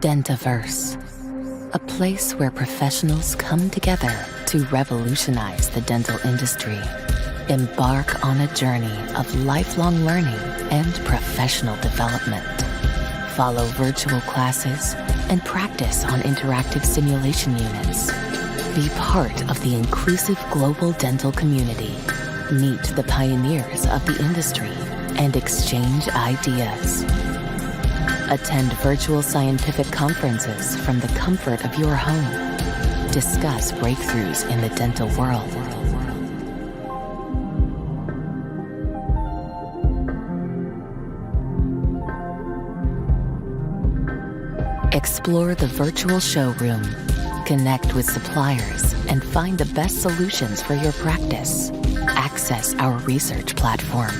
DENTAVERSE, a place where professionals come together to revolutionize the dental industry. Embark on a journey of lifelong learning and professional development. Follow virtual classes and practice on interactive simulation units. Be part of the inclusive global dental community. Meet the pioneers of the industry and exchange ideas. Attend virtual scientific conferences from the comfort of your home. Discuss breakthroughs in the dental world. Explore the virtual showroom. Connect with suppliers and find the best solutions for your practice. Access our research platform.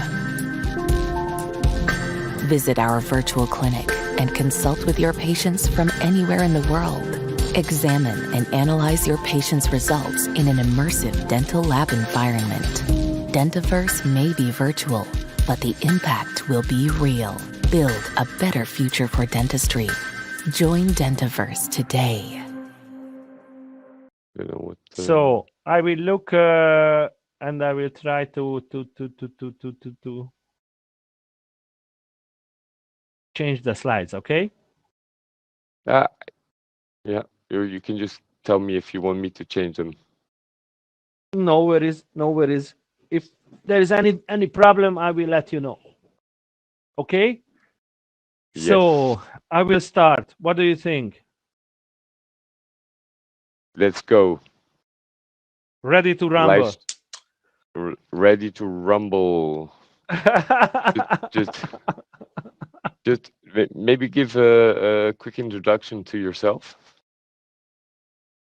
Visit our virtual clinic and consult with your patients from anywhere in the world. Examine and analyze your patients' results in an immersive dental lab environment. DENTAVERSE may be virtual, but the impact will be real. Build a better future for dentistry. Join DENTAVERSE today. You know what, So I will look and I will try to change the slides, okay? yeah, you can just tell me if you want me to change them. No worries, no worries. If there is any problem, I will let you know. Okay? Yes. So I will start. What do you think? Let's go. Ready to rumble? Ready to rumble. Just maybe give a quick introduction to yourself.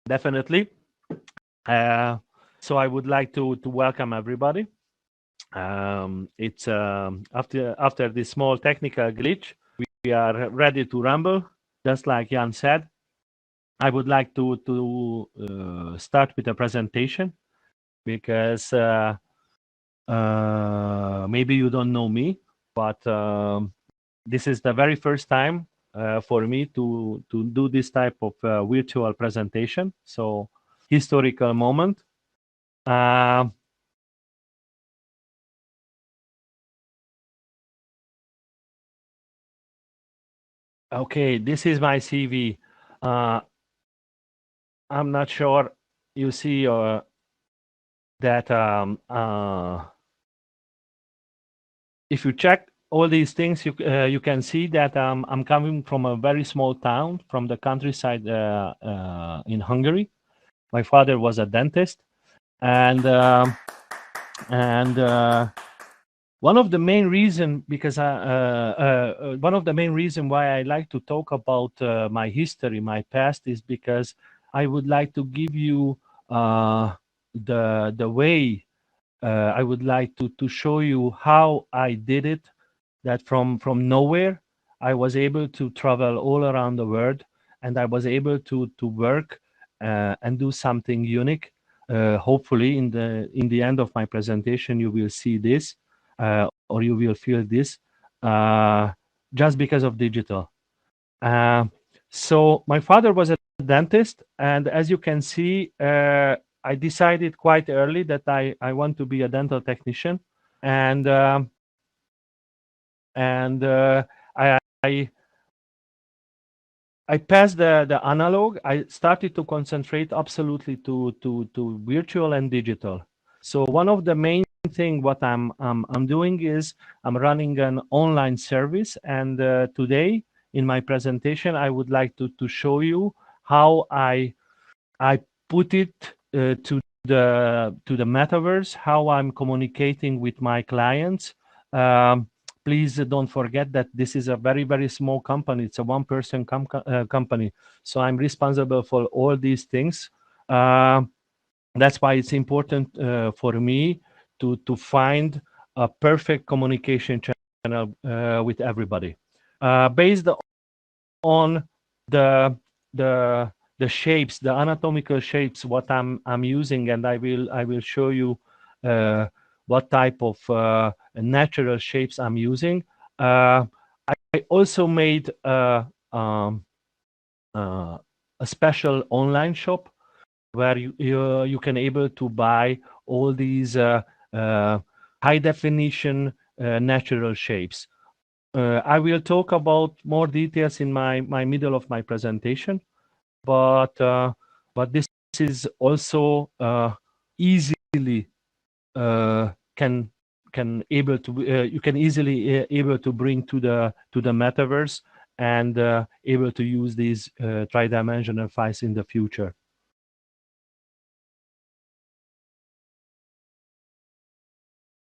Definitely. So I would like to welcome everybody. It's after this small technical glitch, we are ready to rumble, just like Jan said. I would like to start with a presentation because maybe you don't know me, but this is the very first time for me to do this type of virtual presentation. So historical moment. Okay, this is my CV. I'm not sure you see that if you check all these things, you can see that I'm coming from a very small town from the countryside in Hungary. My father was a dentist, and one of the main reason why I like to talk about my history, my past, is because I would like to give you the way. I would like to show you how I did it. That from nowhere, I was able to travel all around the world, and I was able to work and do something unique. Hopefully, in the end of my presentation, you will see this. Or you will feel this just because of digital. So my father was a dentist, and as you can see, I decided quite early that I want to be a dental technician, and I passed the analog. I started to concentrate absolutely to virtual and digital. So one of the main thing what I'm doing is I'm running an online service, and today in my presentation I would like to show you how I put it to the metaverse, how I'm communicating with my clients. Please don't forget that this is a very small company. It's a one-person company, so I'm responsible for all these things. That's why it's important for me to find a perfect communication channel with everybody, based on the shapes, the anatomical shapes what I'm using, and I will show you what type of natural shapes I'm using. I also made a special online shop where you can able to buy all these high definition natural shapes. I will talk about more details in my middle of my presentation, but this is also easily you can easily able to bring to the metaverse and able to use these tri-dimensional files in the future.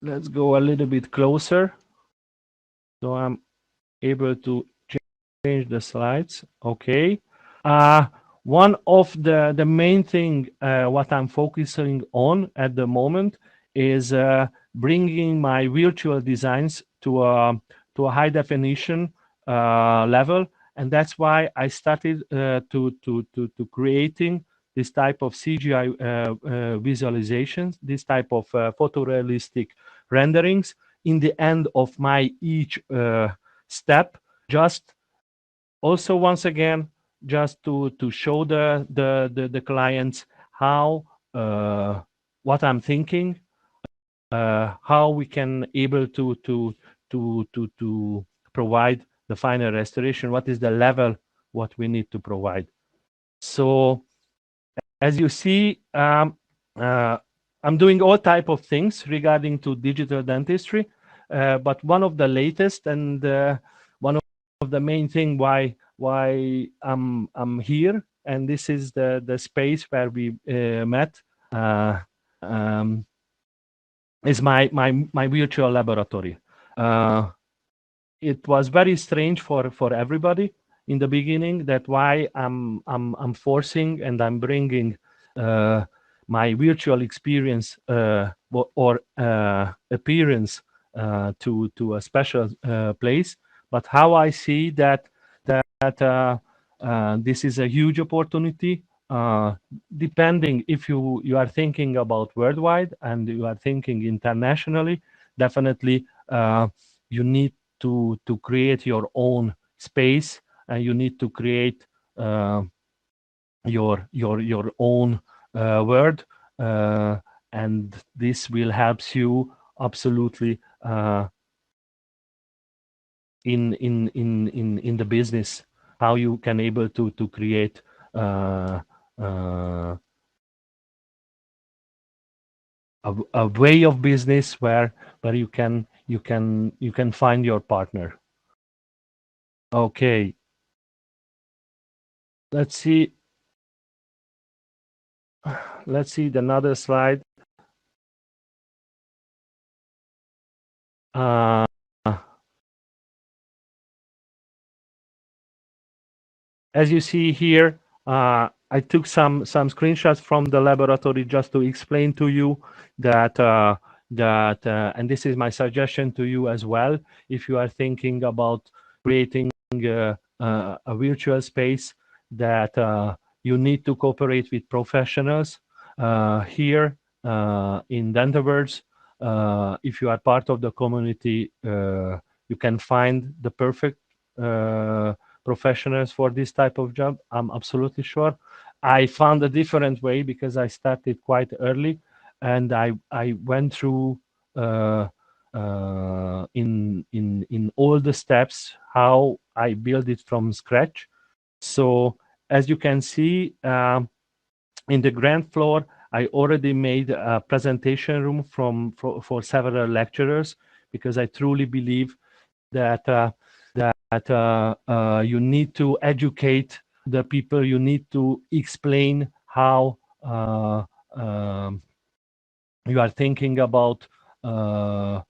Let's go a little bit closer. So I'm able to change the slides. Okay. One of the main thing what I'm focusing on at the moment is bringing my virtual designs to a high definition level, and that's why I started to creating this type of CGI visualizations, this type of photorealistic renderings in the end of my each step. Just also once again, just to show the clients how what I'm thinking, how we can able to provide the final restoration, what is the level what we need to provide. So as you see, I'm doing all type of things regarding to digital dentistry, but one of the latest and one of the main thing why I'm here, and this is the space where we met, is my virtual laboratory. It was very strange for everybody in the beginning. That why I'm forcing and I'm bringing my virtual experience or appearance to a special place. But how I see that this is a huge opportunity. Depending if you are thinking about worldwide and you are thinking internationally, definitely you need to create your own space, and you need to create your own world, and this will help you absolutely in the business, how you can able to create a way of business where you can find your partner. Okay, let's see another slide. As you see here, I took some screenshots from the laboratory just to explain to you that and this is my suggestion to you as well. If you are thinking about creating a virtual space, that you need to cooperate with professionals here in DENTAVERSE. If you are part of the community, you can find the perfect professionals for this type of job. I'm absolutely sure. I found a different way because I started quite early, and I went through in all the steps how I built it from scratch. So as you can see, in the ground floor, I already made a presentation room for several lecturers, because I truly believe that you need to educate the people. You need to explain how you are thinking about the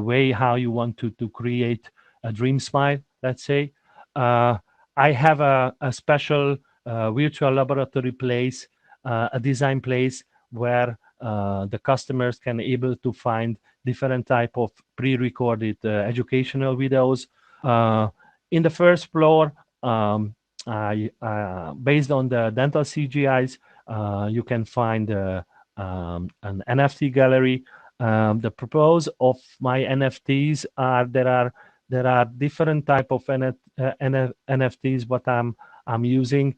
way how you want to create a dream smile, let's say. I have a special virtual laboratory place, a design place where the customers can able to find different type of pre-recorded educational videos. In the first floor, I based on the dental CGIs, you can find an NFT gallery. The purpose of my NFTs are there are there are different type of NFTs what I'm using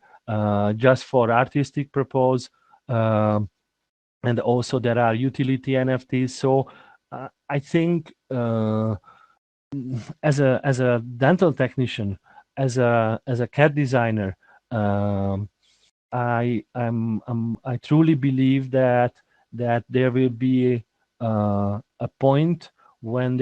just for artistic purpose, and also there are utility NFTs. So I think as a dental technician, as a CAD designer, I truly believe that there will be a point when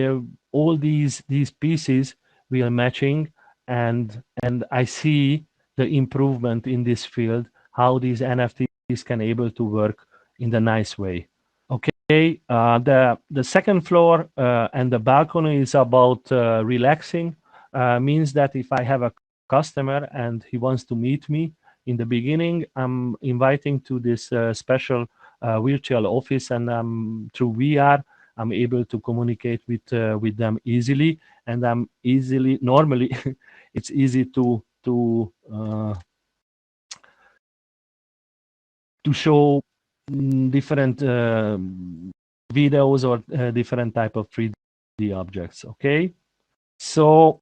all these pieces will matching, and I see the improvement in this field, how these NFTs can able to work in the nice way. Okay, the second floor and the balcony is about relaxing. Means that if I have a customer and he wants to meet me in the beginning, I'm inviting to this special virtual office, and through VR, I'm able to communicate with them easily, and normally it's easy to show different videos or different type of 3D objects. Okay, so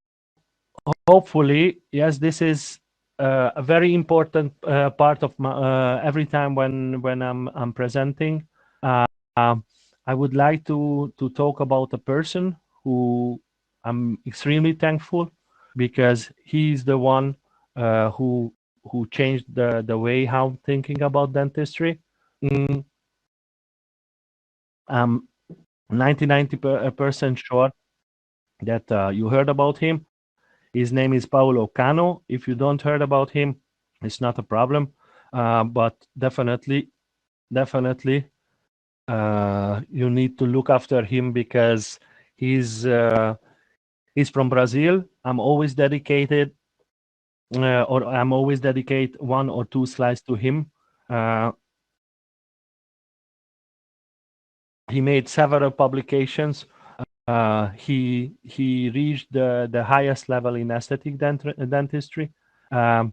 hopefully, yes, this is a very important part of my every time when I'm presenting. I would like to talk about a person who I'm extremely thankful, because he's the one who changed the way how I'm thinking about dentistry. I'm 99% sure that you heard about him. His name is Paolo Cano. If you don't heard about him, it's not a problem, but definitely you need to look after him, because he's from Brazil. I'm always dedicated, or I'm always dedicate 1 or 2 slides to him. He made several publications. He reached the highest level in aesthetic dentistry, and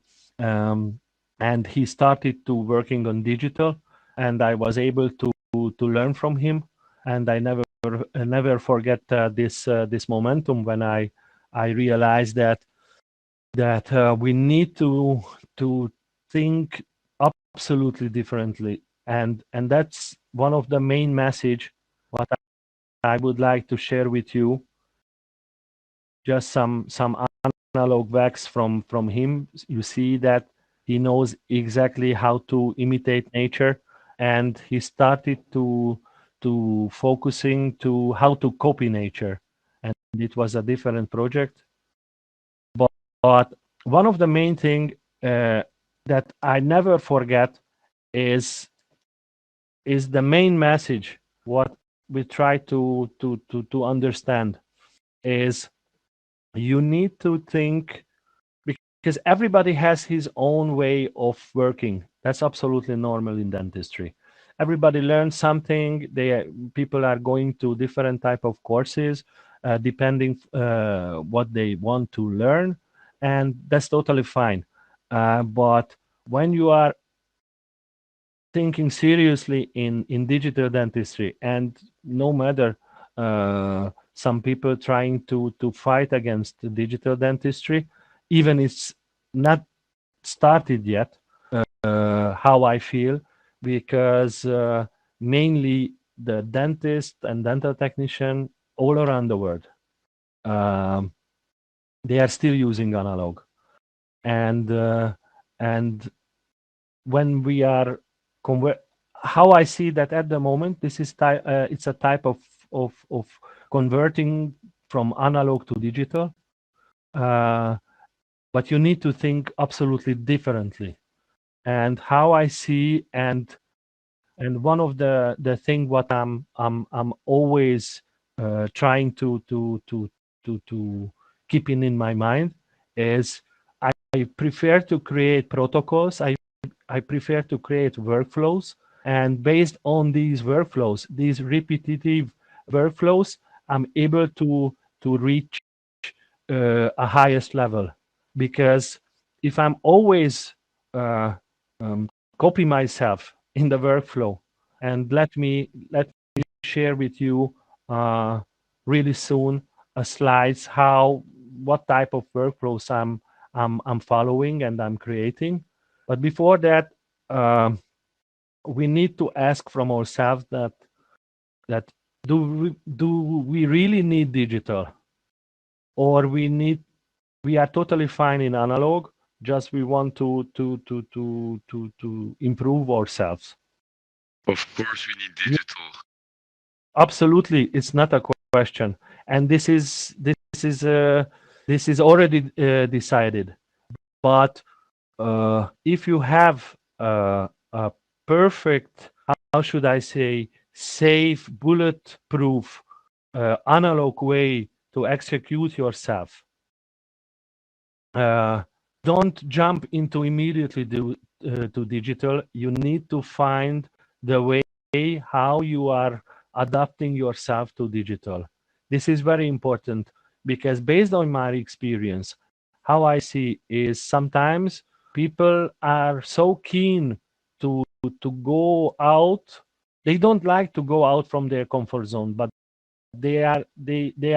he started to working on digital, and I was able to learn from him, and I never forget this momentum when I realized that we need to think absolutely differently, and that's one of the main message what I would like to share with you. Just some analog wax from him. You see that he knows exactly how to imitate nature, and he started to focusing to how to copy nature, and it was a different project. But one of the main thing that I never forget is the main message what we try to understand is you need to think, because everybody has his own way of working. That's absolutely normal in dentistry. Everybody learns something. People are going to different type of courses depending what they want to learn, and that's totally fine. But when you are thinking seriously in digital dentistry, and no matter some people trying to fight against digital dentistry, even it's not started yet, how I feel, because mainly the dentist and dental technician all around the world, they are still using analog, and when we are how I see that at the moment, this is it's a type of converting from analog to digital, but you need to think absolutely differently. And how I see, and one of the thing what I'm always trying to keep in my mind is I prefer to create protocols. I prefer to create workflows, and based on these workflows, these repetitive workflows, I'm able to reach a highest level. Because if I'm always copy myself in the workflow, and let me share with you really soon slides what type of workflows I'm following and I'm creating. But before that, we need to ask from ourselves that do we really need digital, or we are totally fine in analog, just we want to improve ourselves. Of course, we need digital. Absolutely, it's not a question, and this is already decided. But if you have a perfect, how should I say, safe, bulletproof analog way to execute yourself, don't jump into immediately to digital. You need to find the way how you are adapting yourself to digital. This is very important, because based on my experience, how I see is sometimes people are so keen to go out. They don't like to go out from their comfort zone, but they are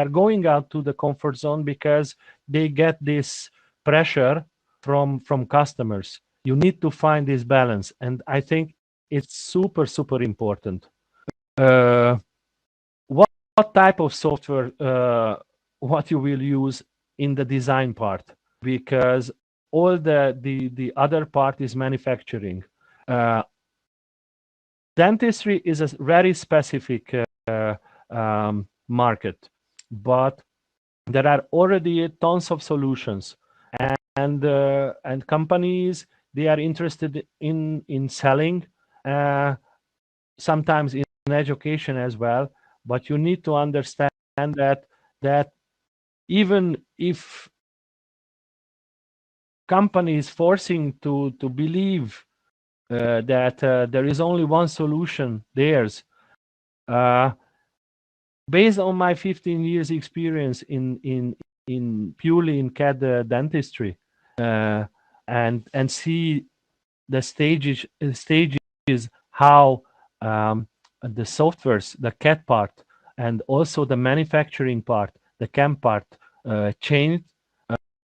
going out to the comfort zone because they get this pressure from customers. You need to find this balance, and I think it's super important. What type of software what you will use in the design part, because all the other part is manufacturing. Dentistry is a very specific market, but there are already tons of solutions, and companies, they are interested in selling, sometimes in education as well. But you need to understand that even if companies forcing to believe that there is only one solution, theirs, based on my 15 years experience in purely in CAD dentistry, and see the stages how the softwares, the CAD part, and also the manufacturing part, the CAM part, changed.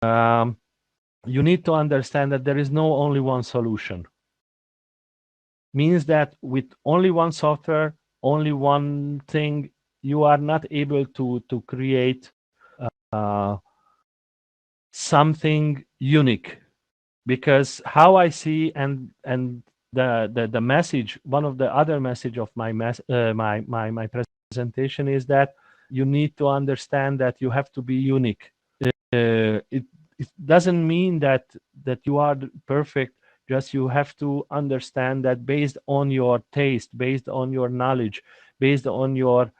You need to understand that there is no only one solution. Means that with only one software, only one thing, you are not able to create something unique. Because how I see, and the message, one of the other message of my presentation is that you need to understand that you have to be unique. It doesn't mean that you are perfect. Just you have to understand that based on your taste, based on your knowledge, based on your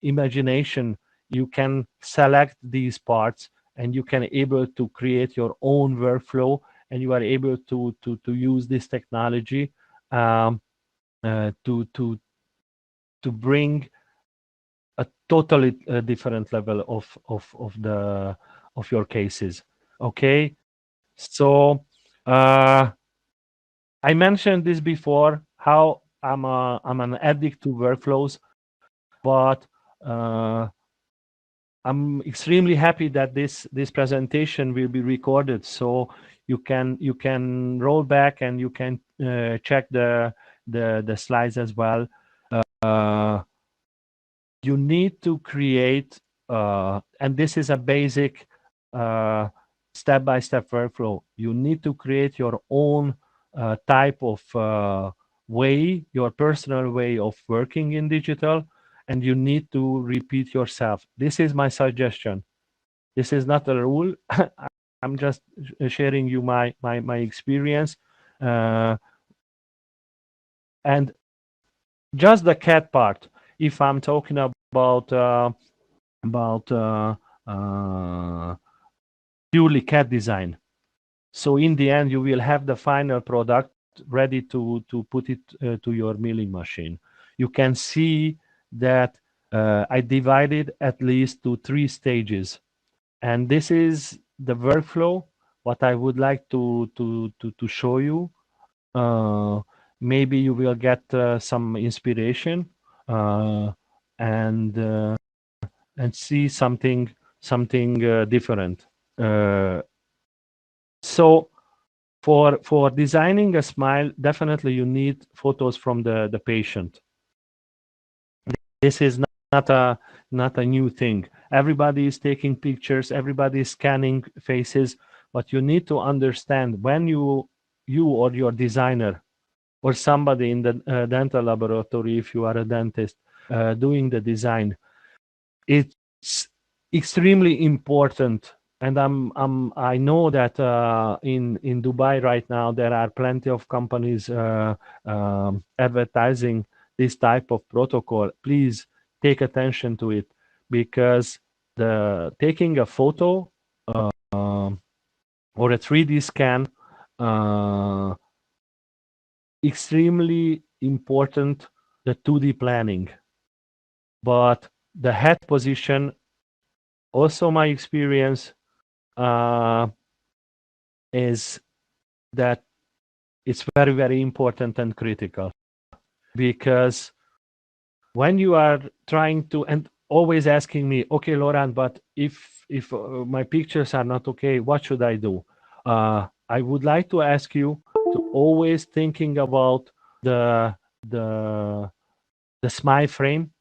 imagination, you can select these parts, and you can able to create your own workflow, and you are able to use this technology to bring a totally different level of your cases. Okay, so I mentioned this before, how I'm an addict to workflows, but I'm extremely happy that this presentation will be recorded, so you can roll back and you can check the slides as well. You need to create, and this is a basic step-by-step workflow. You need to create your own type of way, your personal way of working in digital, and you need to repeat yourself. This is my suggestion. This is not a rule. I'm just sharing you my experience, and just the CAD part. If I'm talking about purely CAD design, so in the end you will have the final product ready to put it to your milling machine. You can see that I divided at least to 3 stages, and this is the workflow what I would like to show you. Maybe you will get some inspiration, and and see something different. So for designing a smile, definitely you need photos from the patient. This is not a new thing. Everybody is taking pictures, everybody is scanning faces, but you need to understand when you or your designer or somebody in the dental laboratory, if you are a dentist doing the design, it's extremely important. And I know that in Dubai right now there are plenty of companies advertising this type of protocol. Please take attention to it, because taking a photo or a 3D scan extremely important, the 2D planning, but the head position, also my experience is that it's very, very important and critical, because when you are trying to, and always asking me, okay, Laurent, but if my pictures are not okay, what should I do? I would like to ask you to always thinking about the smile frame,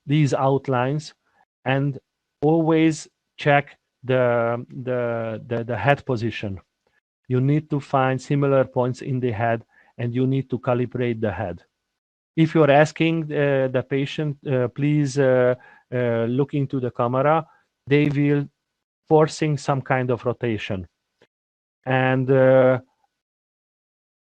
these outlines, and always check the head position. You need to find similar points in the head, and you need to calibrate the head. If you're asking the patient, please look into the camera, they will forcing some kind of rotation. And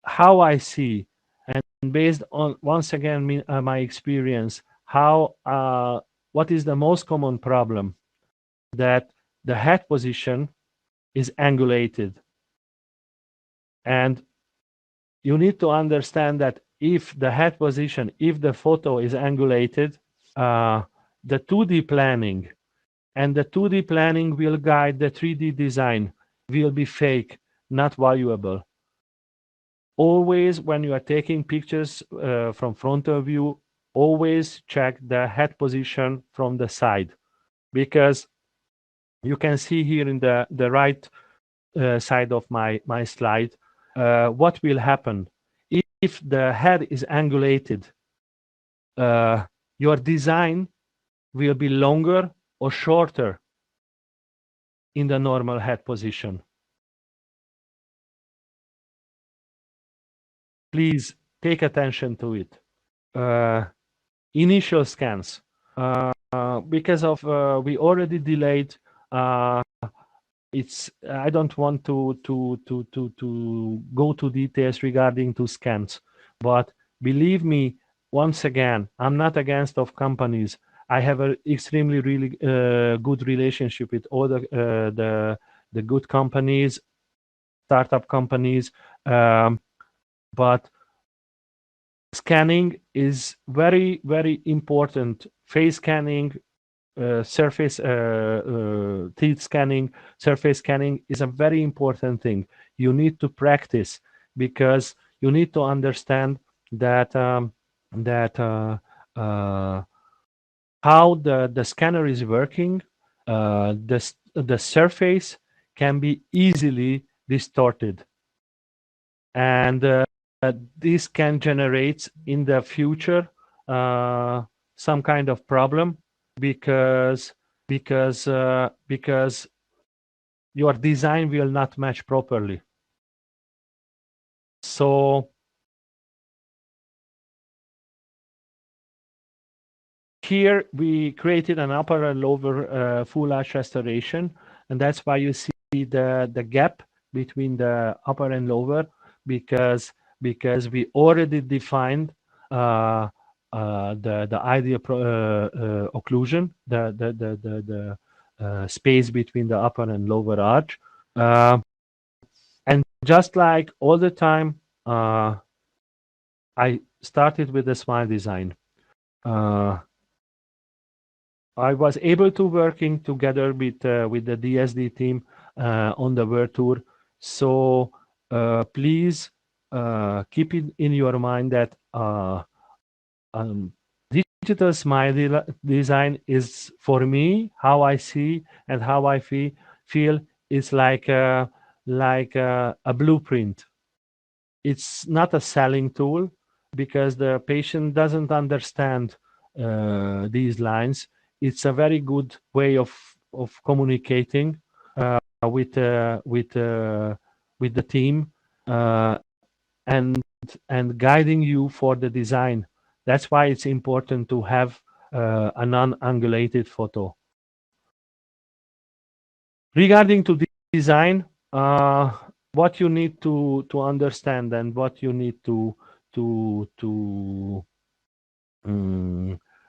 how I see, and based on, once again, my experience, what is the most common problem? That the head position is angulated. And you need to understand that if the head position, if the photo is angulated, the 2D planning and the 2D planning will guide the 3D design will be fake, not valuable. Always, when you are taking pictures from front of view, always check the head position from the side, because you can see here in the right side of my slide, what will happen if the head is angulated. Your design will be longer or shorter in the normal head position. Please take attention to it. Initial scans, because of we already delayed. I don't want to go to details regarding to scans, but believe me, once again, I'm not against of companies. I have an extremely really good relationship with all the good companies, startup companies, but scanning is very, very important. Face scanning, surface teeth scanning, surface scanning is a very important thing. You need to practice, because you need to understand that how the scanner is working. The surface can be easily distorted, and this can generate in the future some kind of problem, because your design will not match properly. So here we created an upper and lower full arch restoration, and that's why you see the gap between the upper and lower, because we already defined the ideal occlusion, the space between the upper and lower arch, and just like all the time, I started with the smile design. I was able to working together with the DSD team on the world tour. So please keep it in your mind that digital smile design is, for me, how I see and how I feel is like a blueprint. It's not a selling tool because the patient doesn't understand these lines. It's a very good way of communicating with the team and guiding you for the design. That's why it's important to have a non-angulated photo. Regarding to design, what you need to understand and what you need to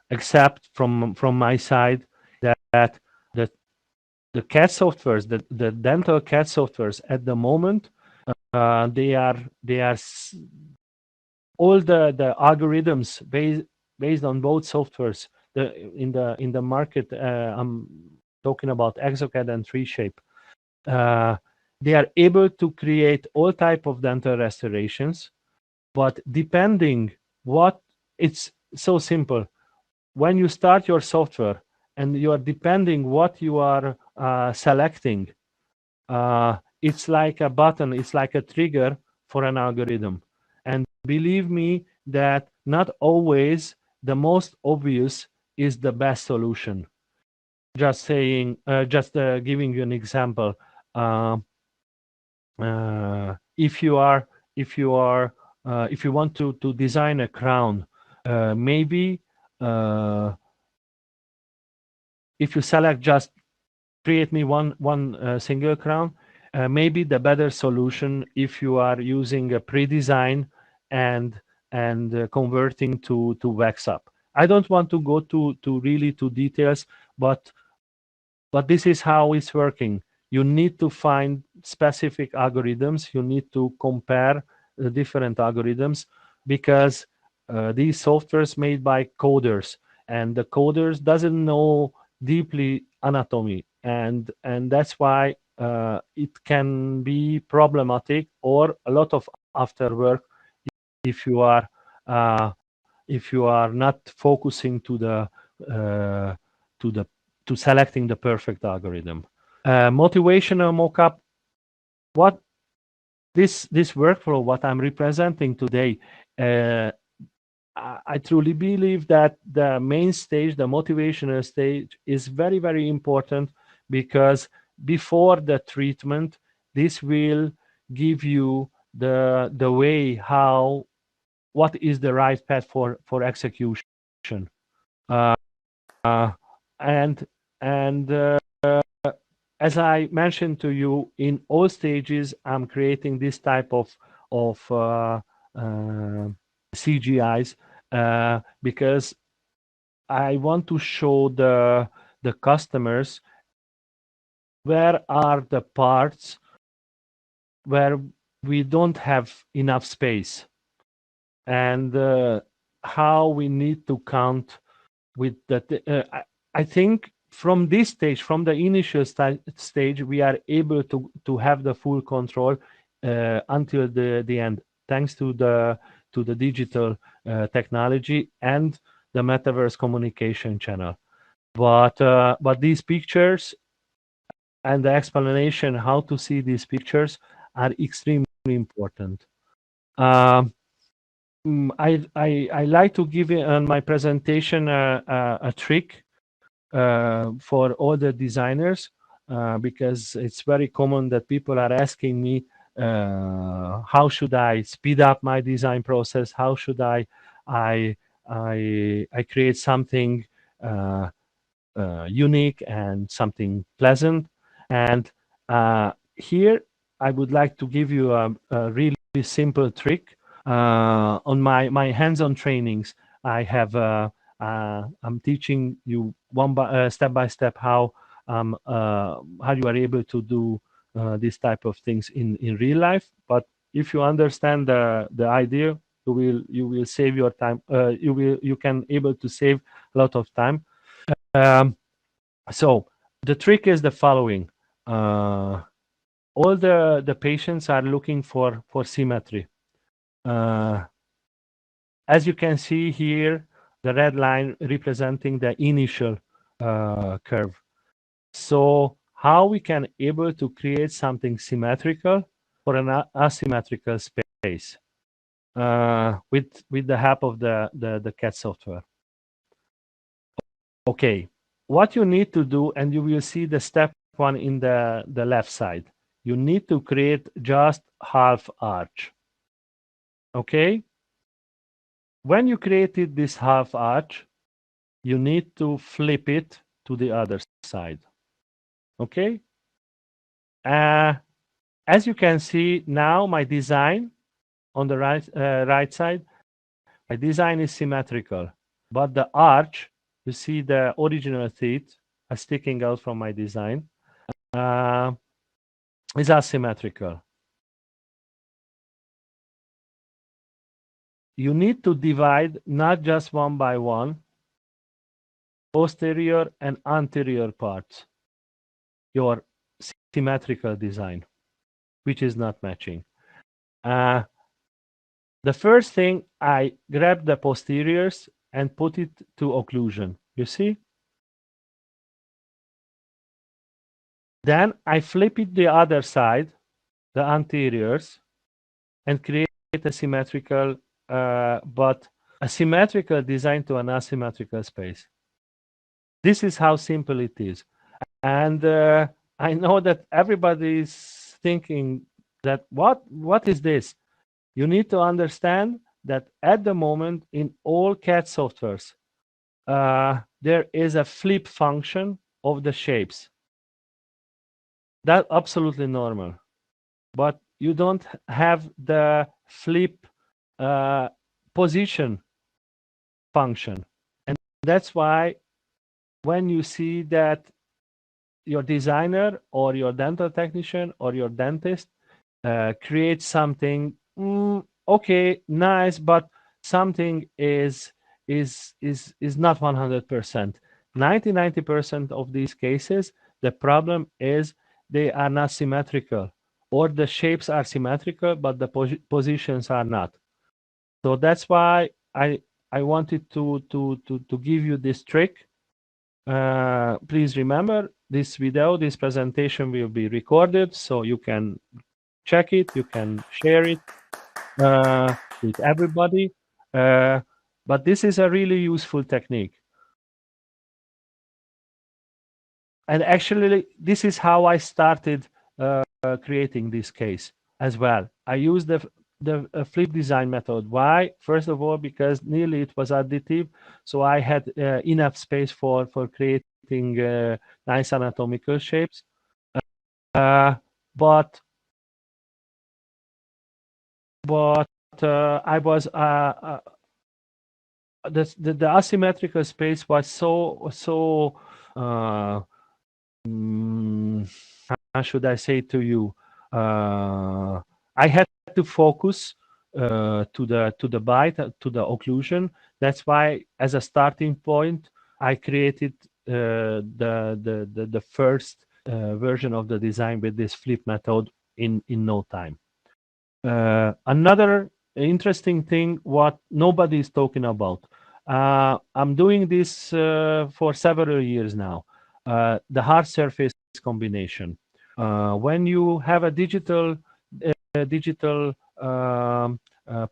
accept from my side, that the CAD softwares, the dental CAD softwares at the moment, they are all the algorithms based on both softwares. In the market, I'm talking about Exocad and 3Shape. They are able to create all type of dental restorations, but depending what, it's so simple. When you start your software and you are depending what you are selecting, it's like a button, it's like a trigger for an algorithm. And believe me that not always the most obvious is the best solution. Just saying, giving you an example. If you want to design a crown, maybe if you select just create me one single crown, maybe the better solution if you are using a pre-design and converting to wax up. I don't want to go to really to details, but this is how it's working. You need to find specific algorithms. You need to compare the different algorithms, because these softwares made by coders, and the coders doesn't know deeply anatomy, and that's why it can be problematic or a lot of after work if you are not focusing to selecting the perfect algorithm. Motivational mockup. What this workflow, what I'm representing today, I truly believe that the main stage, the motivational stage, is very, very important, because before the treatment, this will give you the way what is the right path for execution. As I mentioned to you, in all stages, I'm creating this type of CGIs because I want to show the customers where are the parts where we don't have enough space, and how we need to count with that. I think from this stage, from the initial stage, we are able to have the full control until the end, thanks to the digital technology and the metaverse communication channel. But these pictures and the explanation how to see these pictures are extremely important. I like to give in my presentation a trick for all the designers, because it's very common that people are asking me, how should I speed up my design process? How should I create something unique and something pleasant? And here I would like to give you a really simple trick. On my hands-on trainings, I have I'm teaching you step by step how you are able to do this type of things in real life. But if you understand the idea, you will save your time. You can able to save a lot of time. So the trick is the following. All the patients are looking for symmetry. As you can see here, the red line representing the initial curve. So how we can able to create something symmetrical for an asymmetrical space with the help of the CAD software. Okay, what you need to do, and you will see the step one in the left side. You need to create just half arch. Okay? When you created this half arch, you need to flip it to the other side. Okay? As you can see now, my design on the right side, my design is symmetrical, but the arch, you see the original teeth are sticking out from my design, is asymmetrical. You need to divide not just one by one, posterior and anterior parts, your symmetrical design, which is not matching. The first thing, I grab the posteriors and put it to occlusion. You see? Then I flip it the other side, the anteriors, and create a symmetrical, but a symmetrical design to an asymmetrical space. This is how simple it is. And I know that everybody is thinking that what is this? You need to understand that at the moment in all CAD softwares, there is a flip function of the shapes. That's absolutely normal. But you don't have the flip position function. And that's why when you see that your designer or your dental technician or your dentist creates something, okay, nice, but something is not 100%. 90% of these cases, the problem is they are not symmetrical, or the shapes are symmetrical, but the positions are not. So that's why I wanted to give you this trick. Please remember, this video, this presentation will be recorded, so you can check it, you can share it with everybody. But this is a really useful technique. And actually, this is how I started creating this case as well. I used the flip design method. Why? First of all, because nearly it was additive, so I had enough space for creating nice anatomical shapes. But I was the asymmetrical space was so how should I say to you? I had to focus to the bite, to the occlusion. That's why, as a starting point, I created the first version of the design with this flip method in no time. Another interesting thing, what nobody is talking about. I'm doing this for several years now. The hard surface combination. When you have a digital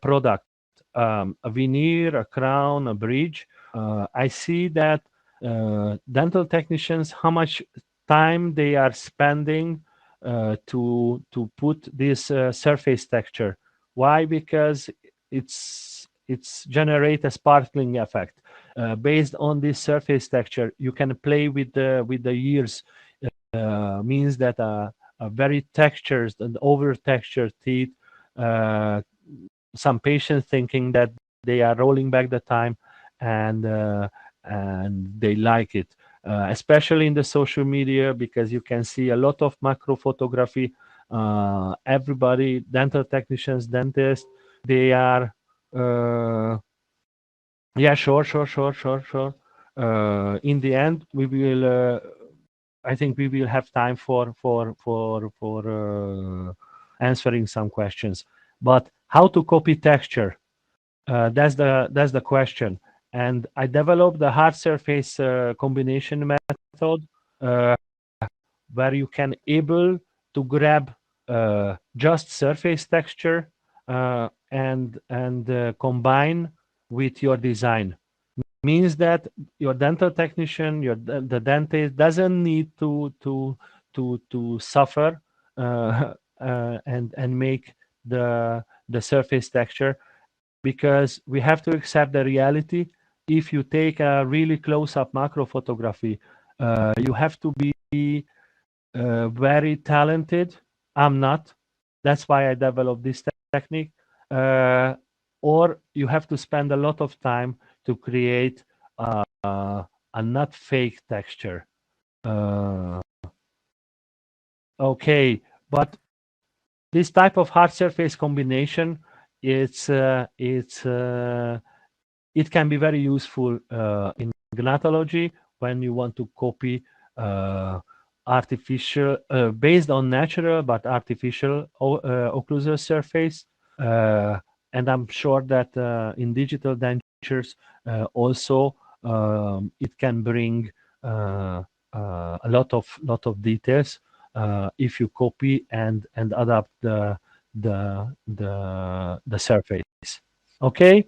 product, a veneer, a crown, a bridge, I see that dental technicians, how much time they are spending to put this surface texture. Why? Because it's generate a sparkling effect. Based on this surface texture, you can play with the years. Means that a very textured and over textured teeth, some patients thinking that they are rolling back the time, and they like it, especially in the social media, because you can see a lot of macro photography. Everybody, dental technicians, dentists, they are yeah, sure. In the end, we will I think we will have time for answering some questions. But how to copy texture? That's the question. and I developed the hard surface combination method, where you can able to grab just surface texture and combine with your design. Means that your dental technician, the dentist doesn't need to suffer and make the surface texture, because we have to accept the reality. If you take a really close-up macro photography, you have to be very talented. I'm not. That's why I developed this technique. Or you have to spend a lot of time to create a not fake texture. Okay, but this type of hard surface combination, it can be very useful in gnatology when you want to copy artificial, based on natural but artificial occlusal surface. And I'm sure that in digital dentures also it can bring a lot of details if you copy and adapt the surface. Okay,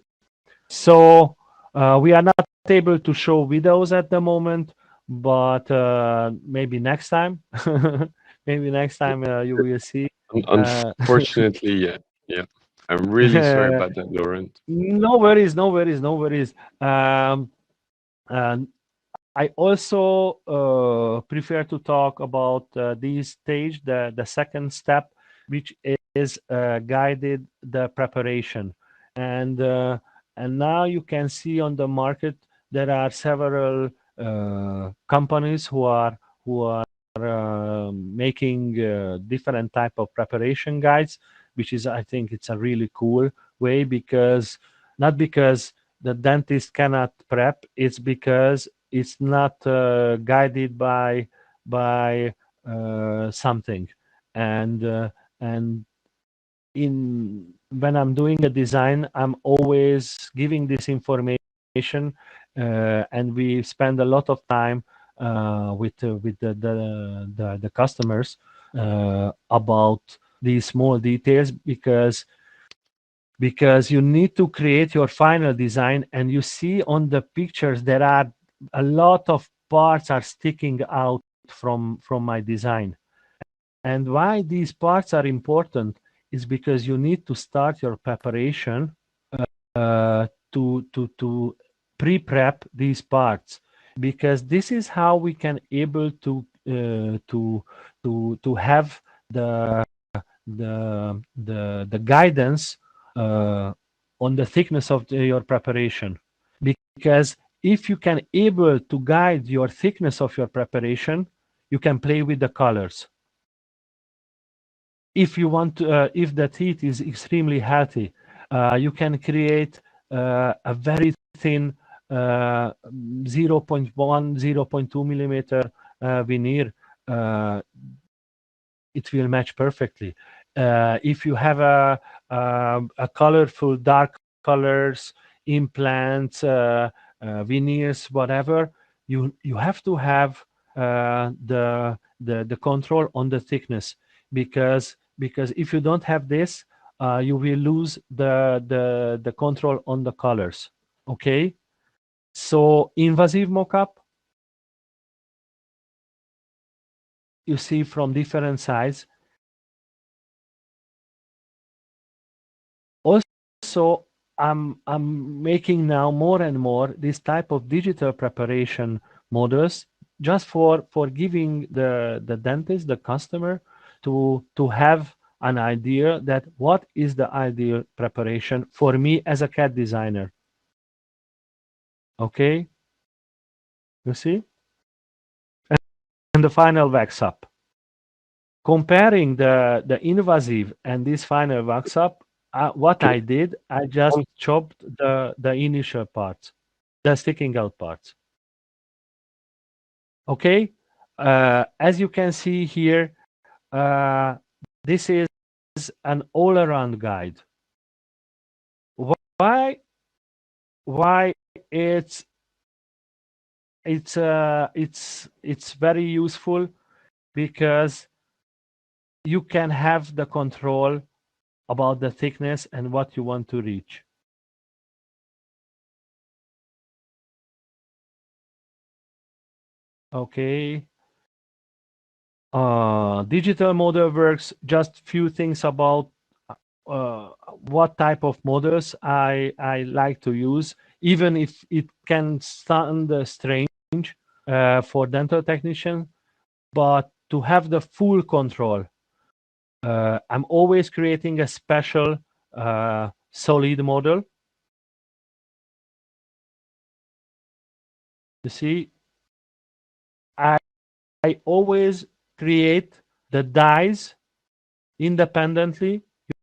so we are not able to show videos at the moment, but maybe next time. Maybe next time you will see. Unfortunately, yeah. I'm really sorry about that, Laurent. No worries, no worries, no worries. And I also prefer to talk about this stage, the second step, which is guided the preparation. And now you can see on the market there are several companies who are making different type of preparation guides, which is, I think it's a really cool way, because not because the dentist cannot prep, it's because it's not guided by something. And when I'm doing a design, I'm always giving this information, and we spend a lot of time with the customers about these small details, because you need to create your final design, and you see on the pictures there are a lot of parts are sticking out from my design. And why these parts are important is because you need to start your preparation to pre-prep these parts, because this is how we can able to have the guidance on the thickness of your preparation. Because if you can able to guide your thickness of your preparation, you can play with the colors. If you want to, if the teeth is extremely healthy, you can create a very thin 0.1, 0.2 millimeter veneer. It will match perfectly. If you have a colorful dark colors, implants, veneers, whatever, you have to have the control on the thickness, because if you don't have this, you will lose the control on the colors. Okay, so invasive mock-up, you see from different sides. Also, I'm making now more and more this type of digital preparation models, just for giving the dentist, the customer, to have an idea that what is the ideal preparation for me as a CAD designer. Okay, you see? And the final wax up. Comparing the invasive and this final wax up, what I did, I just chopped the initial parts, the sticking out parts. Okay, as you can see here, this is an all-around guide. Why why it's very useful, because you can have the control about the thickness and what you want to reach. Okay. Digital model works. Just few things about what type of models I like to use, even if it can sound strange for dental technicians, but to have the full control, I'm always creating a special solid model. You see, I always create the dies independently.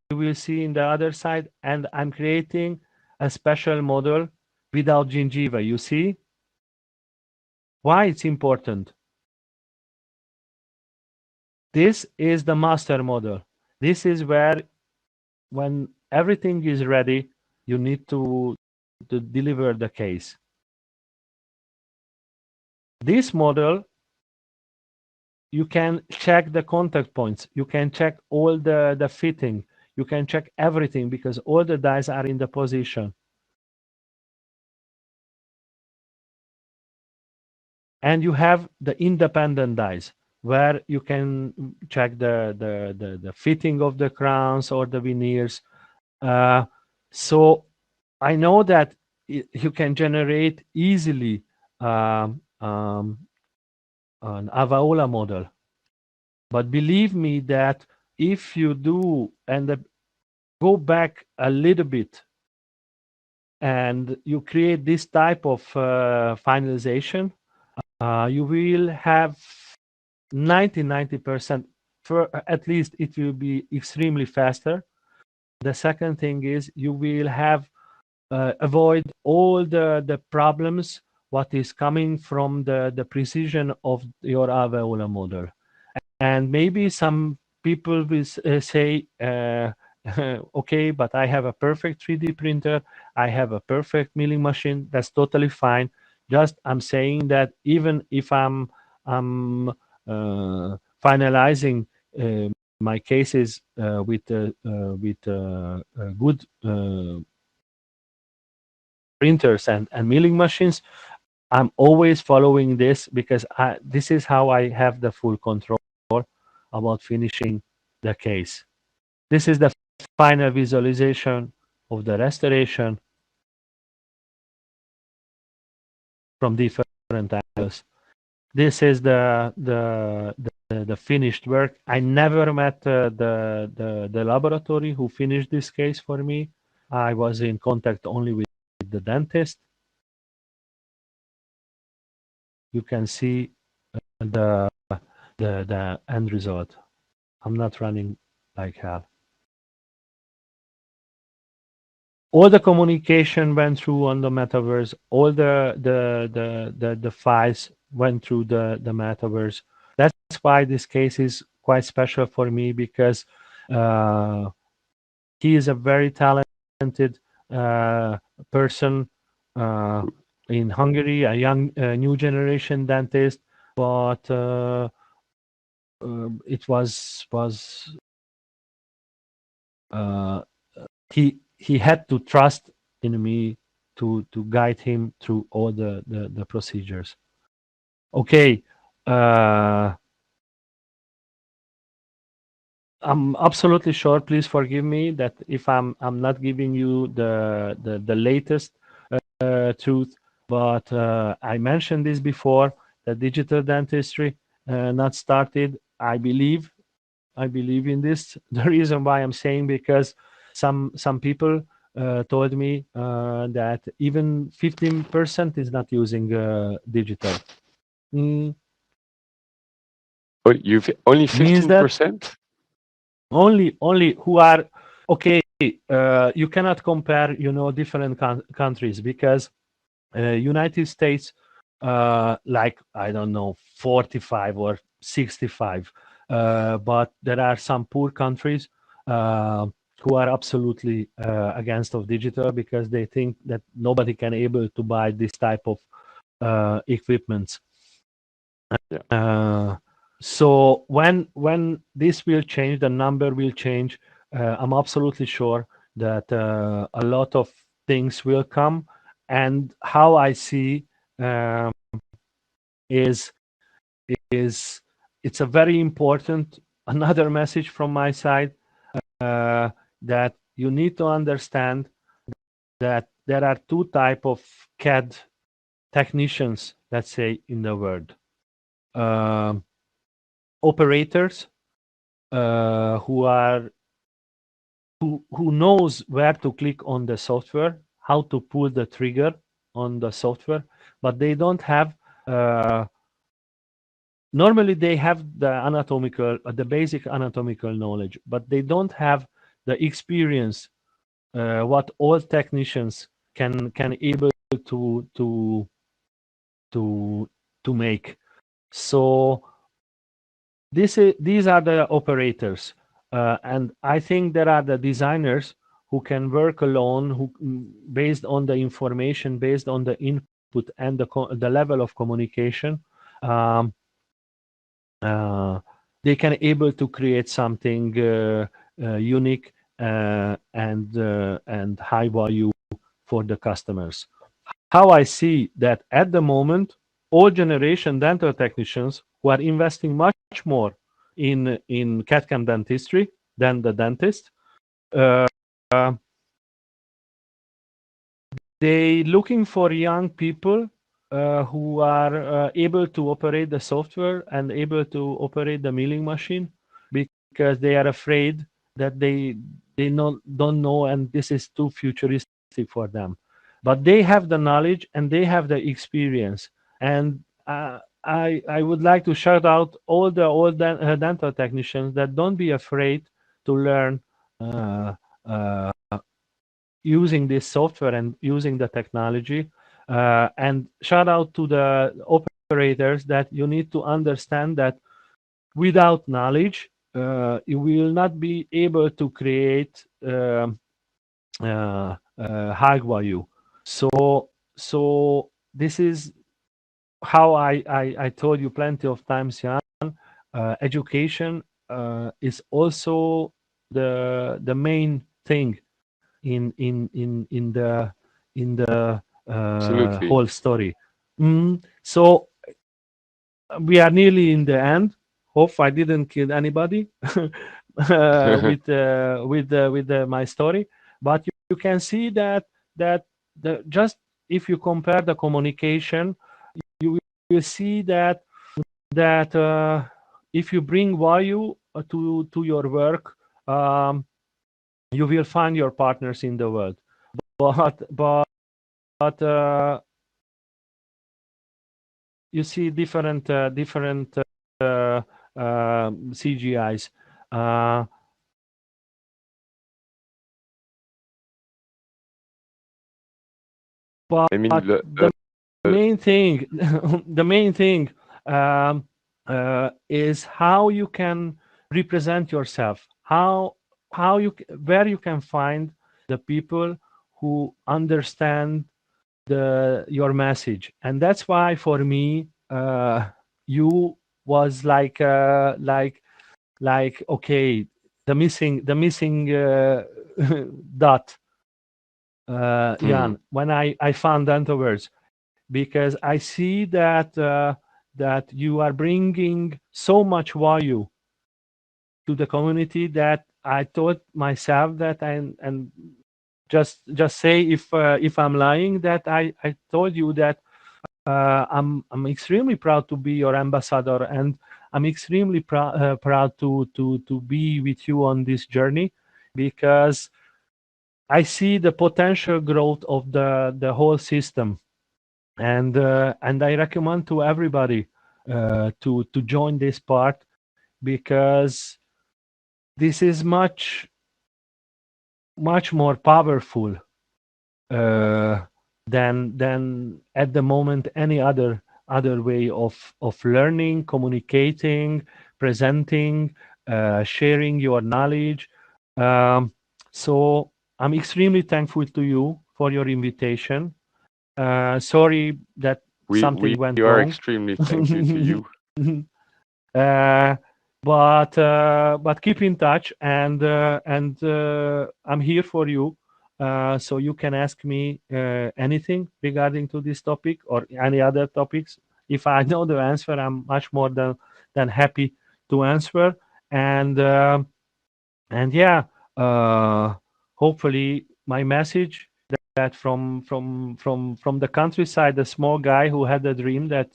You will see in the other side, and I'm creating a special model without gingiva. You see why it's important? This is the master model. This is where, when everything is ready, you need to deliver the case. This model, you can check the contact points. You can check all the fitting. You can check everything, because all the dies are in the position. And you have the independent dies, where you can check the fitting of the crowns or the veneers. So I know that you can generate easily an alveolar model. But believe me that if you do and go back a little bit and you create this type of finalization, you will have 90%, for at least it will be extremely faster. The second thing is you will have avoid all the problems what is coming from the precision of your alveolar model. And maybe some people will say, okay, but I have a perfect 3D printer, I have a perfect milling machine. That's totally fine. Just I'm saying that even if I'm finalizing my cases with good printers and milling machines, I'm always following this, because this is how I have the full control about finishing the case. This is the final visualization of the restoration from different angles. This is the finished work. I never met the laboratory who finished this case for me. I was in contact only with the dentist. You can see the end result. I'm not running like hell. All the communication went through on the metaverse. All the files went through the metaverse. That's why this case is quite special for me, because he is a very talented person in Hungary, a young new generation dentist, but it was he had to trust in me to guide him through all the procedures. Okay, I'm absolutely sure. Please forgive me that if I'm not giving you the latest truth, but I mentioned this before. The digital dentistry not started. I believe in this. The reason why I'm saying, because some people told me that even 15% is not using digital. But you've only 15%? Only who are okay. You cannot compare, different countries, because United States, like, I don't know, 45 or 65. But there are some poor countries who are absolutely against of digital because they think that nobody can able to buy this type of equipment. So when this will change, the number will change. I'm absolutely sure that a lot of things will come. And how I see is it's a very important another message from my side that you need to understand that there are two type of CAD technicians, let's say, in the world. Operators who knows where to click on the software, how to pull the trigger on the software, but they don't have normally they have the basic anatomical knowledge, but they don't have the experience what all technicians can able to make. So these are the operators, and I think there are the designers who can work alone, who based on the information, based on the input and the level of communication. They can able to create something unique and high value for the customers. How I see that at the moment, all generation dental technicians who are investing much more in CAD/CAM dentistry than the dentist, they looking for young people who are able to operate the software and able to operate the milling machine, because they are afraid that they don't know, and this is too futuristic for them. But they have the knowledge and they have the experience, and I would like to shout out all the dental technicians that don't be afraid to learn using this software and using the technology. And shout out to the operators that you need to understand that without knowledge, you will not be able to create high value. So this is how I told you plenty of times, Jan. Education is also the main thing in the whole story. So we are nearly in the end. Hope I didn't kill anybody with my story, but you can see that just if you compare the communication, you will see that if you bring value to your work, you will find your partners in the world. But you see different CGIs. But I mean, the main thing, is how you can represent yourself. Where you can find the people who understand your message, and that's why for me, you was like okay, the missing dot. Jan, when I found DENTAVERSE, because I see that you are bringing so much value to the community that I thought myself that and just say if I'm lying, that I told you that I'm extremely proud to be your ambassador, and I'm extremely proud to be with you on this journey, because I see the potential growth of the whole system, and I recommend to everybody to join this part, because this is much more powerful than at the moment any other way of learning, communicating, presenting, sharing your knowledge. So I'm extremely thankful to you for your invitation. Sorry that something went we are wrong. extremely thankful to you. But keep in touch, and I'm here for you. So you can ask me anything regarding to this topic or any other topics. If I know the answer, I'm much more than happy to answer. And yeah, hopefully my message that from the countryside, the small guy who had a dream that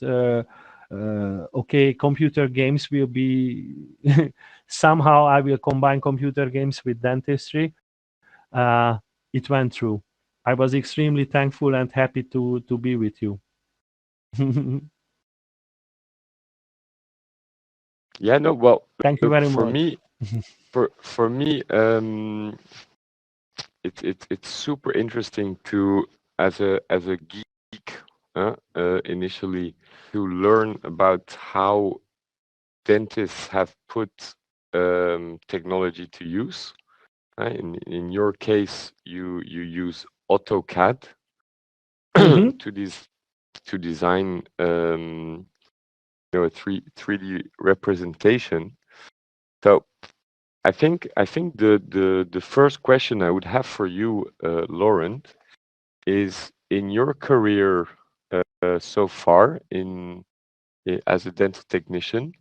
okay, computer games will be somehow I will combine computer games with dentistry. It went through. I was extremely thankful and happy to be with you. Yeah, no, well, thank you very for much. me, for me, it's super interesting to as a geek initially to learn about how dentists have put technology to use. In your case, you use AutoCAD to design a 3D representation. So I think the first question I would have for you, Laurent, is in your career so far as a dental technician,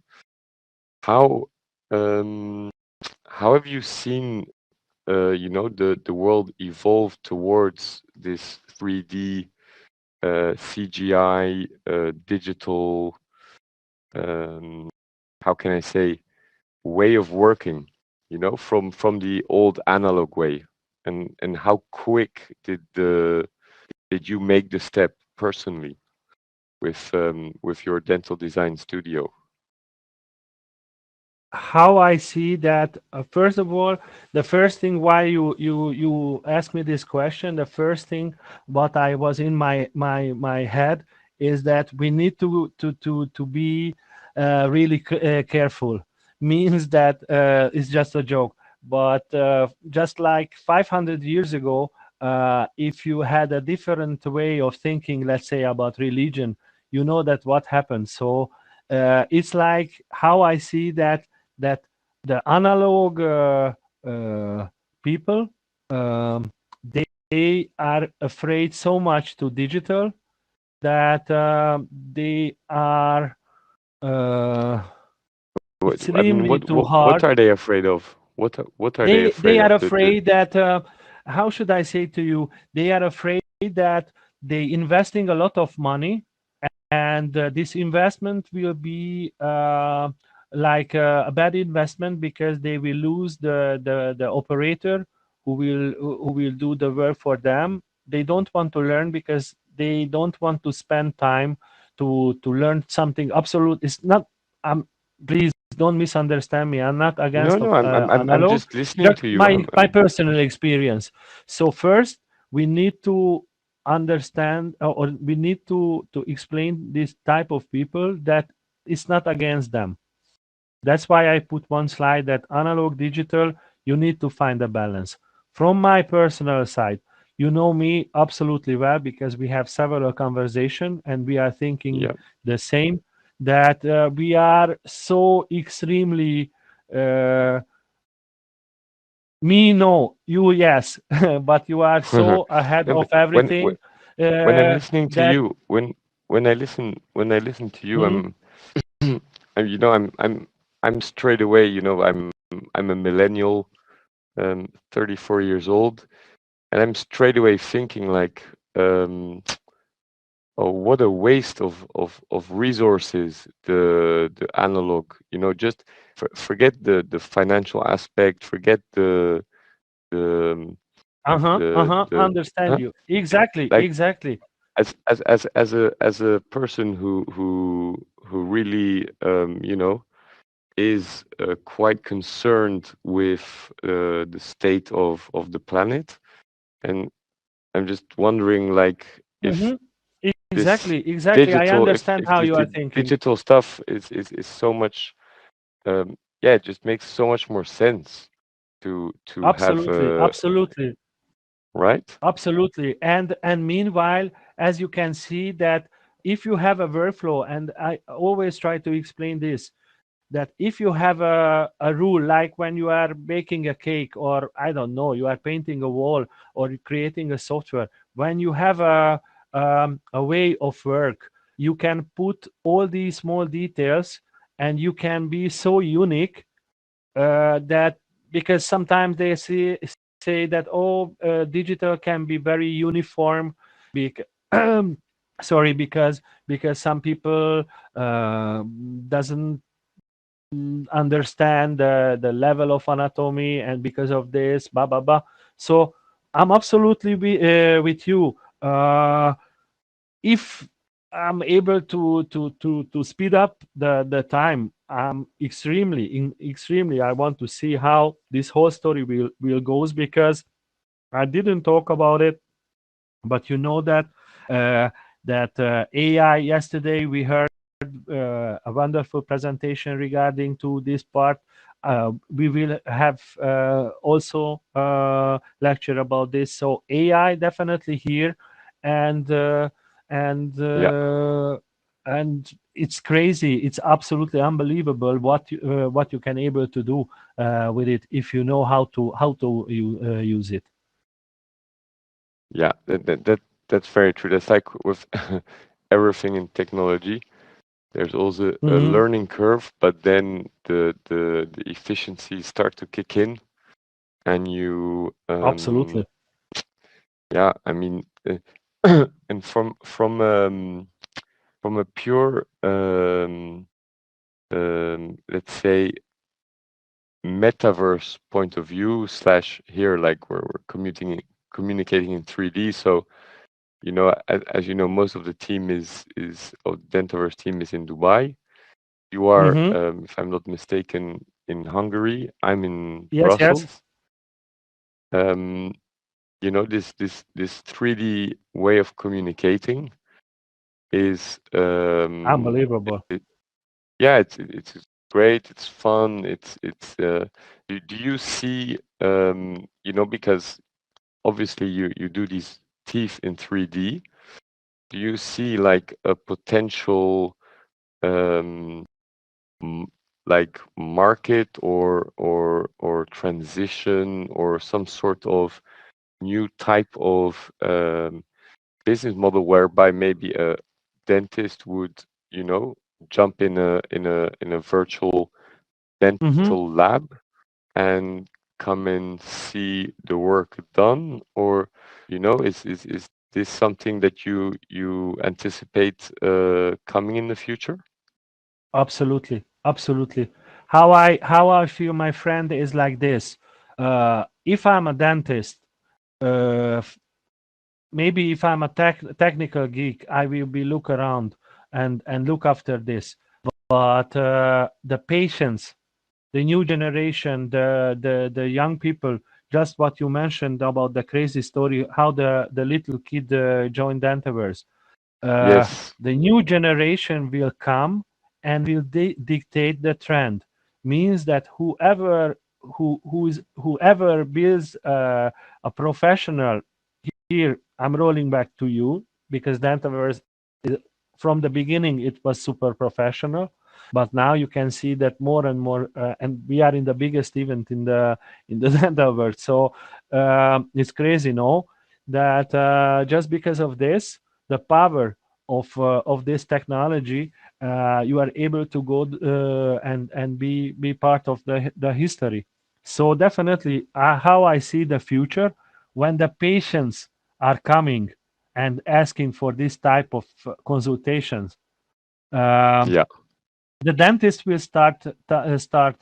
how have you seen the world evolve towards this 3D CGI digital how can I say way of working, from the old analog way, and how quick did you make the step personally with your dental design studio? How I see that, first of all, the first thing why you asked me this question, the first thing what I was in my head is that we need to be really careful. Means that it's just a joke, but just like 500 years ago, if you had a different way of thinking, let's say about religion, you know that what happened. So it's like how I see that the analog people, they are afraid so much to digital that they are extremely too hard. What are they afraid of? What are they afraid They are of? afraid that how should I say to you? They are afraid that they investing a lot of money, and this investment will be like a bad investment because they will lose the operator who will do the work for them. They don't want to learn because they don't want to spend time to learn something absolute. It's not. Please don't misunderstand me. I'm not against No, I'm analog. just listening to you. My personal experience. So first, we need to understand, or we need to explain this type of people that it's not against them. That's why I put one slide that analog, digital, you need to find a balance. From my personal side, you know me absolutely well because we have several conversations and we are thinking the same, that we are so extremely me no, you yes, but you are so ahead of everything. When I'm listening to you, when I listen to you, I'm straight away, I'm a millennial, 34 years old, and I'm straight away thinking like, oh, what a waste of resources, the analog, just forget the financial aspect, forget the understand you exactly, like, exactly. As a person who really is quite concerned with the state of the planet, and I'm just wondering like if exactly digital, I understand if how this you are thinking. digital stuff is so much it just makes so much more sense to Absolutely, have absolutely. right? Absolutely. And meanwhile, as you can see that if you have a workflow, and I always try to explain this, that if you have a rule, like when you are baking a cake, or I don't know, you are painting a wall or creating a software, when you have a way of work, you can put all these small details and you can be so unique that, because sometimes they say that, oh, digital can be very uniform, because sorry, because some people doesn't understand the level of anatomy, and because of this, blah blah blah. So I'm absolutely with you. If I'm able to speed up the time, I'm extremely I want to see how this whole story will goes, because I didn't talk about it, but you know that AI, yesterday we heard a wonderful presentation regarding to this part. We will have also lecture about this. So AI definitely here, and and Yeah, and it's crazy. It's absolutely unbelievable what you can able to do with it, if you know how to use it. yeah, that's very true. That's like with everything in technology. There's also a Mhm. learning curve, but then the efficiencies start to kick in, and you Absolutely. yeah, I mean, and from a pure let's say metaverse point of view, slash here, like where we're communicating in 3D. So, you know, as you know, most of the team is of Dentaverse team is in Dubai. You are, Hmm. if I'm not mistaken, in Hungary. I'm in Yes, yes. Brussels. Um, you know, this 3D way of communicating is Unbelievable. yeah, it's great. It's fun. Do you see you know, because obviously you do these teeth in 3D. Do you see like a potential um like market or transition or some sort of new type of business model whereby maybe a dentist would, you know, jump in a virtual Hmm. dental lab and come and see the work done? Or, you know, is this something that you anticipate coming in the future? Absolutely, absolutely. How I feel, my friend, is like this. If I'm a dentist, uh, f- maybe if I'm a technical geek, I will be look around and look after this. But the patients, the new generation, the young people, just what you mentioned about the crazy story, how the little kid joined Dentaverse. Uh, Yes. the new generation will come and will dictate the trend. Means that whoever builds a professional, here I'm rolling back to you, because Dentaverse, from the beginning it was super professional, but now you can see that more and more, and we are in the biggest event in the dental world. So it's crazy, no, that just because of this, the power of this technology, you are able to go and be part of the history. So definitely, how I see the future, when the patients are coming and asking for this type of consultations, um, Yeah. the dentist will start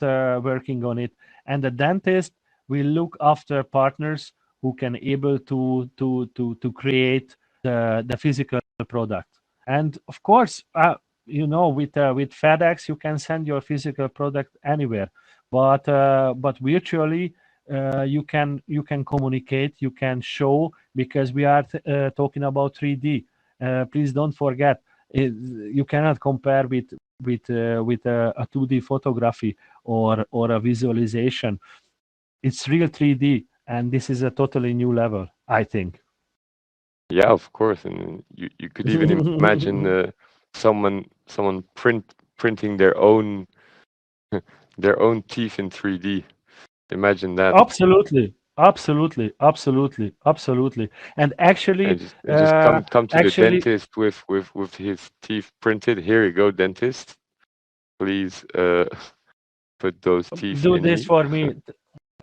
working on it, and the dentist will look after partners who can able to create the physical product. And of course, with FedEx you can send your physical product anywhere, but virtually you can communicate, you can show, because we are talking about 3D. Please don't forget, you cannot compare with a 2D photography or a visualization. it's real 3D, and this is a totally new level, I think. Yeah, of course, and you could even imagine someone printing their own their own teeth in 3D. Imagine that. Absolutely, absolutely, absolutely, absolutely. And actually, And just come to the actually, dentist with his teeth printed. Here you go, dentist. Please put those teeth do in this me. for me,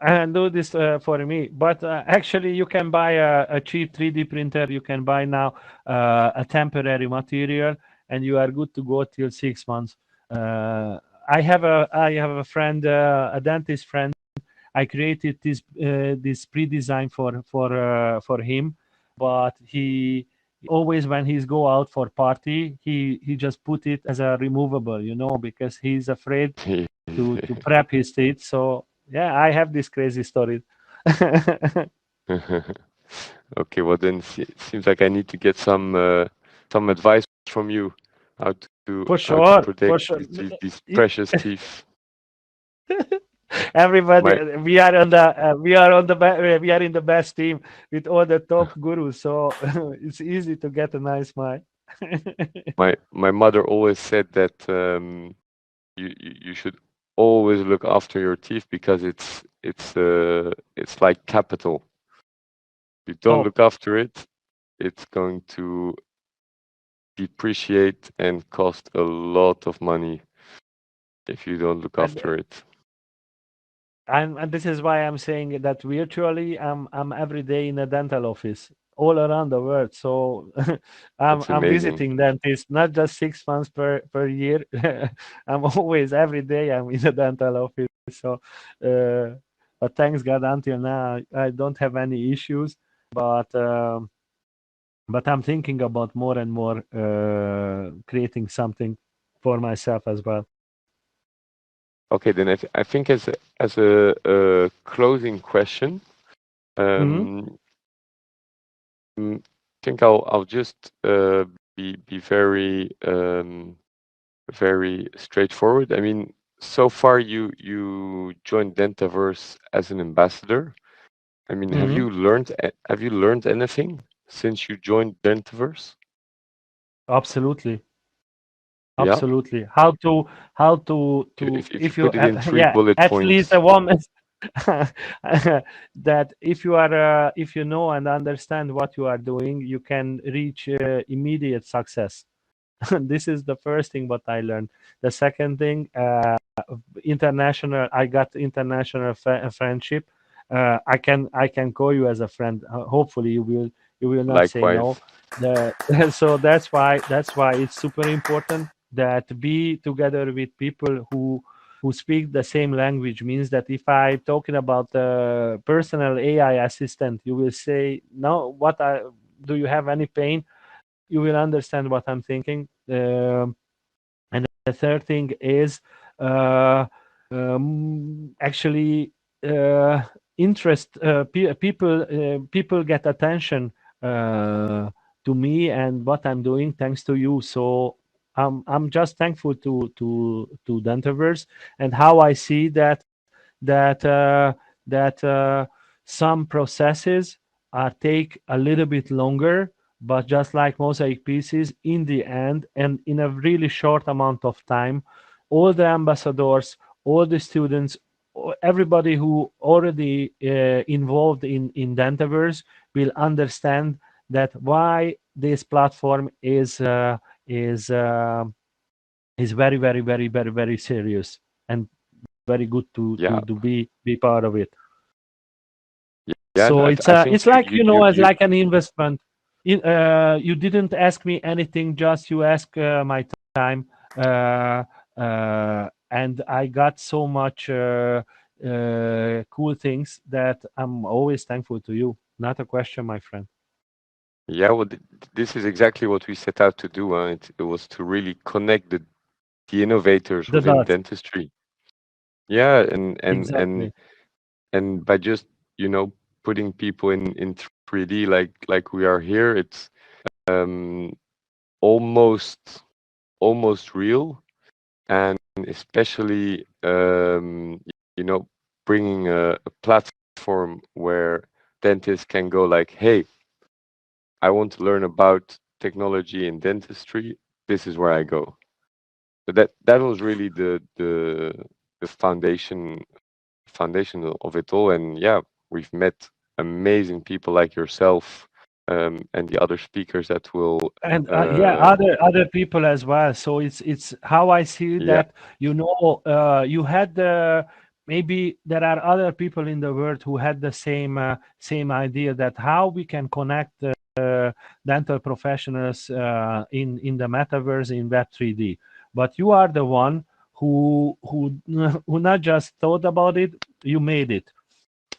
and do this for me. But actually, you can buy a cheap 3D printer. You can buy now a temporary material, and you are good to go till 6 months. I have a friend, a dentist friend. I created this pre-design for him, but he always, when he's go out for party, he just put it as a removable, because he's afraid to prep his teeth. So yeah, I have this crazy story. Okay, well then seems like I need to get some advice from you how to For how to sure, for protect sure. these precious teeth. Everybody, My we are in the best team with all the top gurus, so it's easy to get a nice smile. my mother always said that you should always look after your teeth because it's like capital. If you don't Oh, look after it, it's going to depreciate and cost a lot of money if you don't look and after it. and this is why I'm saying that virtually I'm every day in a dental office all around the world. So I'm That's I'm amazing. visiting dentists not just 6 months per year. I'm always every day I'm in a dental office. So but thanks God, until now I don't have any issues. But I'm thinking about more and more creating something for myself as well. Okay, then I think as a closing question, Mhm. I think I'll just be very very straightforward. I mean, so far you joined Dentaverse as an ambassador. I mean, have Mhm. you learned anything since you joined Dentaverse? Absolutely. Yeah. Absolutely. How to If you if you put it in three yeah, bullet at least points, a woman that if you know and understand what you are doing, you can reach immediate success. This is the first thing what I learned. The second thing, I got international friendship. I can call you as a friend. Hopefully you will not say likewise. no. The, so that's why it's super important that be together with people who speak the same language. Means that if I'm talking about a personal AI assistant, you will say no. Do you have any pain? You will understand what I'm thinking. And the third thing is uh, actually interest people get attention uh, to me and what I'm doing thanks to you. So I'm just thankful to Dentaverse and how I see that that some processes are take a little bit longer, but just like mosaic pieces, in the end and in a really short amount of time, all the ambassadors, all the students, everybody who already involved in Dentaverse will understand that why this platform is uh, is very very very very very serious and very good to Yeah, to to be part of it. yeah. So I think it's like as you like an investment. You didn't ask me anything, just you ask my time, and I got so much cool things that I'm always thankful to you. Not a question, my friend. yeah. Well, this is exactly what we set out to do. It was to really connect the innovators The within dots, dentistry. Yeah, exactly. and by just putting people in 3D like we are here, it's um almost real, and especially you know bringing a platform where dentists can go like, hey, I want to learn about technology in dentistry. This is where I go. So that was really the foundation of it all. And yeah, we've met amazing people like yourself, and the other speakers that will And yeah, other people as well. So it's how I see yeah, that, you had maybe there are other people in the world who had the same idea, that how we can connect dental professionals in the metaverse, in Web 3D. But you are the one who who not just thought about it, you made it.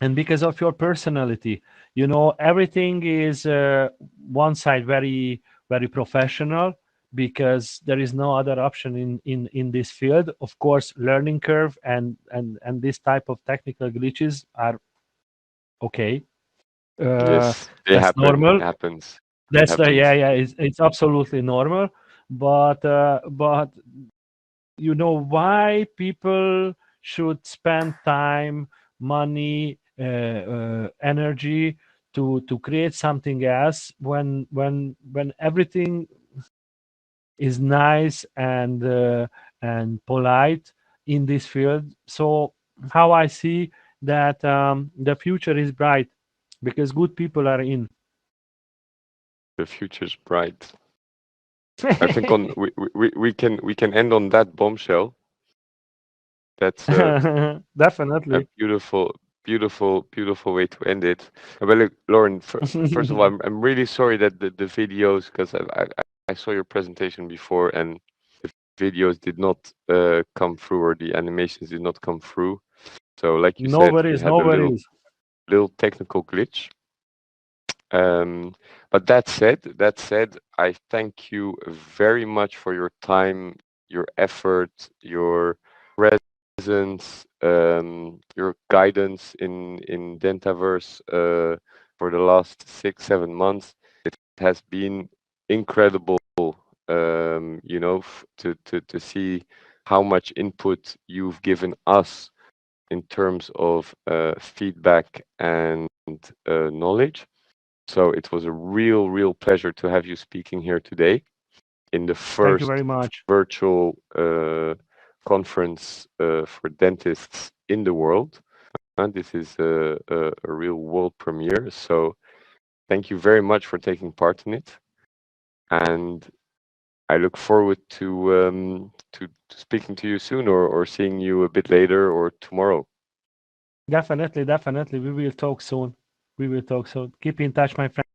And because of your personality, everything is one side very professional, because there is no other option in this field. Of course, learning curve and this type of technical glitches are okay. yes, it That's normal. happens. That's happens. yeah, it's absolutely normal. But why people should spend time, money, energy to create something else, when everything is nice and polite in this field. So how I see that, the future is bright, because good people are in. The future's bright. I think we can end on that bombshell. That's Definitely. a beautiful way to end it. But look, Lauren, first of all, I'm really sorry that the videos, because I saw your presentation before and the videos did not come through, or the animations did not come through. So like you said, we had a little technical glitch. But that said, I thank you very much for your time, your effort, your presence, your guidance in Dentaverse for the last 6-7 months. It has been incredible, to see how much input you've given us in terms of feedback and knowledge. So it was a real pleasure to have you speaking here today in the Thank you first very much. virtual conference for dentists in the world. And this is a real world premiere. So thank you very much for taking part in it. And I look forward to speaking to you soon, or seeing you a bit later or tomorrow. Definitely. We will talk soon. Keep in touch, my friend.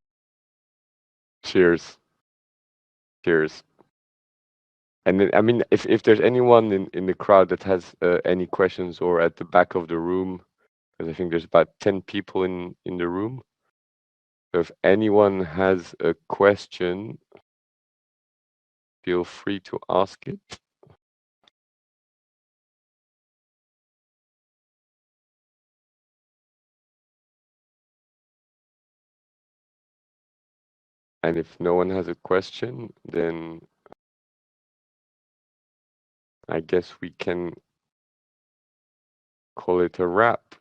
Cheers. And then, I mean, if there's anyone in the crowd that has any questions, or at the back of the room, because I think there's about 10 people in the room. So if anyone has a question, feel free to ask it. And if no one has a question, then I guess we can call it a wrap.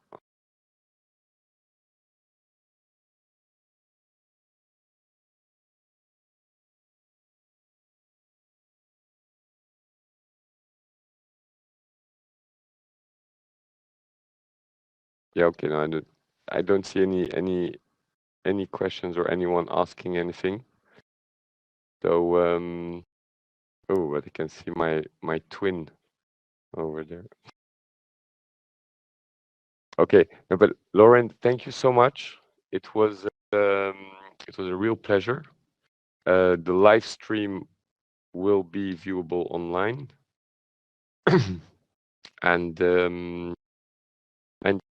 Yeah, okay. No, I don't see any questions or anyone asking anything. So oh, but I can see my twin over there. Okay, no, but Lauren, thank you so much. It was a real pleasure. The live stream will be viewable online, and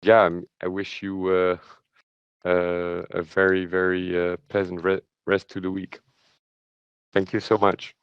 yeah, I wish you a very pleasant rest to the week. Thank you so much.